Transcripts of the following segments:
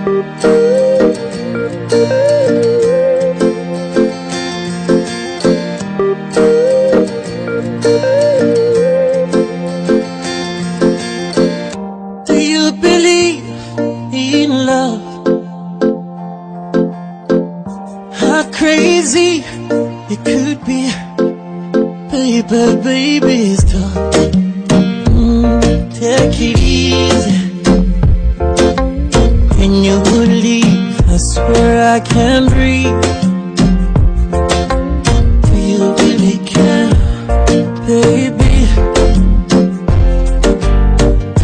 Do you believe in love? How crazy it could be, baby, baby, stop. Take it easy. When you would leave, I swear I can't breathe. Do you really care, baby?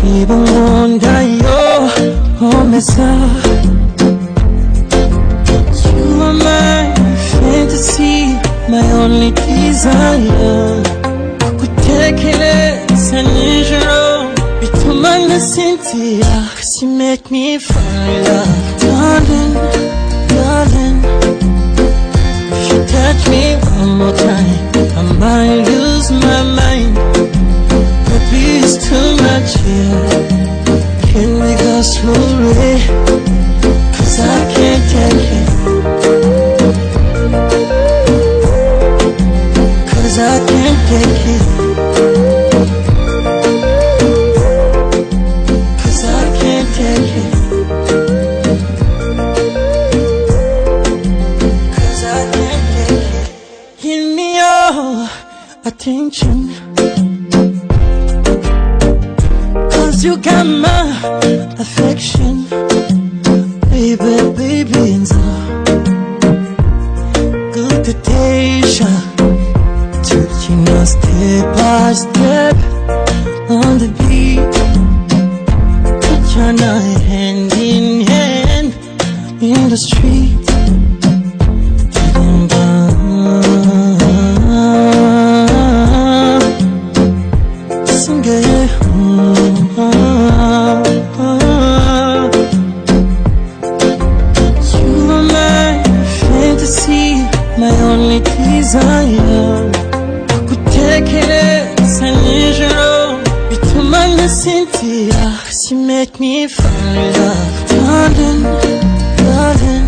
Even wonder your home is up. You are my fantasy, my only desire. Kutekereza nijoro bitumana Cynthia, 'cause you make me fall in love. Darling, darling, if you touch me one more time, I might lose my mind. Baby, it's too much here. Can we go slowly? 'Cause I can't take it. 'Cause I can't take it. 'Cause I can't take it. 'Cause I can't take it. Give me your attention, 'cause you got my affection. Baby, baby, so good to taste. Taking us step by step on the beat. Put your night hand in hand in the street. Sing it. You are my fantasy, my only desire. Kutekereza nijoro bitumana Cynthia, 'cause you make me fall in love. Darling, darling,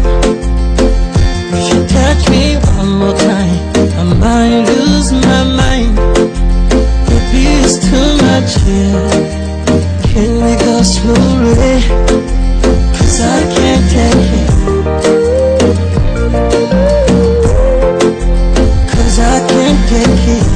if you touch me one more time, I might lose my mind. Baby, it's too much here. Can we go slowly? 'Cause I can't take it. 'Cause I can't take it.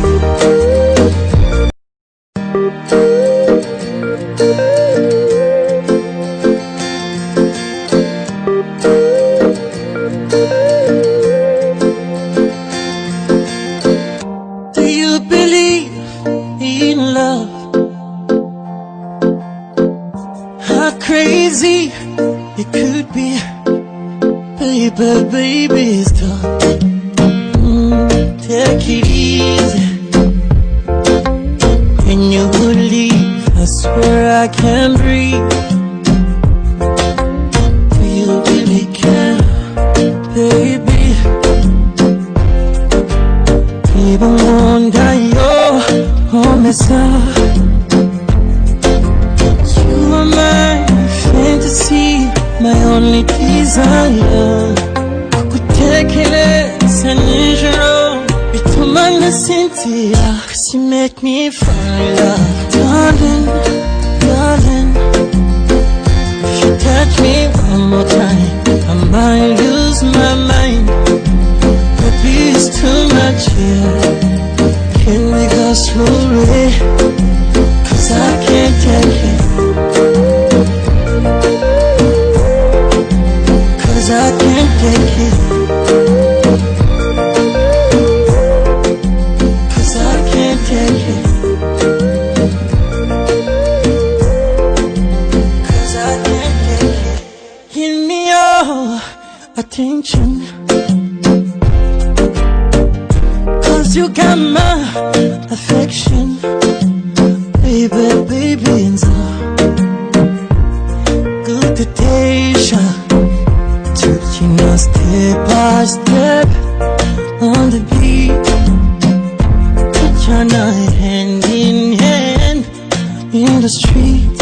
Do you believe in love? How crazy it could be, baby, baby, stop. Take it easy. When you would leave, I swear I can't breathe. Do you really care, baby? Even wonder your home is up. You are my fantasy, my only desire. Kutekereza nijoro bitumana Cynthia, 'cause you make me fall in love. Darling, darling, if you touch me one more time, I might lose my mind. Baby, it's too much here. Can we go slowly? 'Cause I can't take it. 'Cause I can't take it. 'Cause I can't take it. 'Cause I can't take it. Give me your attention, 'cause you got my affection. Baby, baby, so good to taste. Taking us step by step on the beat. Put your night hand in hand in the street.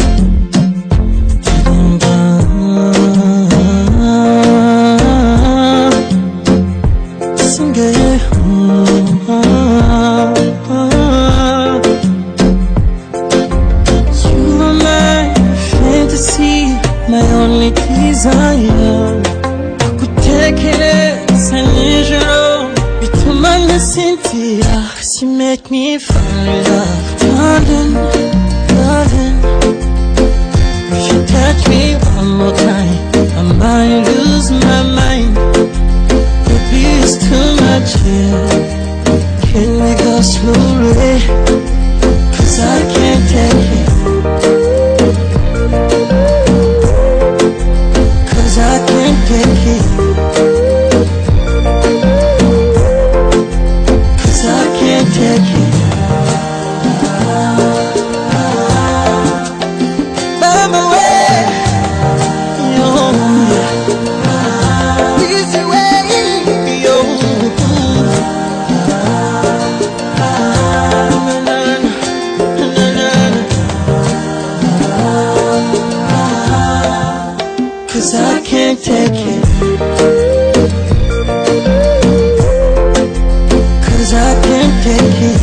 desire. Kutekereza nijoro bituma nasinzira. You make me fall in love, darling, darling. If you touch me one more time, I might lose my mind. Baby, it's too much here. Can we go slowly? 'Cause I can't take it. 'Cause I can't take it. 'Cause I can't take it. By my way, yo, easy way, yo. Cause I can't take it. Cause I can't take it.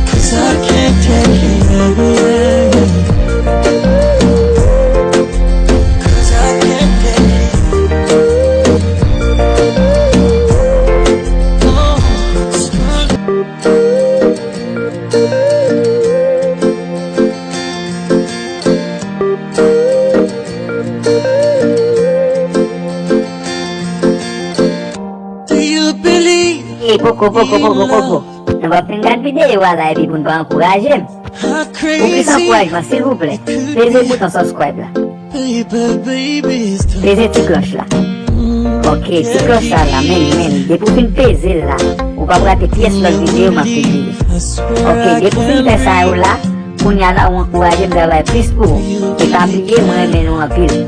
Cause I can't take it. Cause I can't take it. Poco. Não vai pegar vídeo lá e pun para encourager. O que ça encouragement s'il vous plaît. Pesez bouton subscribe là. Pesez petite cloche là. Ok, petite cloche là, men. Depuis fin peser là, ou pas rater pièce la vidéo m'a publié. Ok, depuis fin faire ça là, on y a là on encourager d'avoir plus pour. Et pas oublier moi mais non en pile.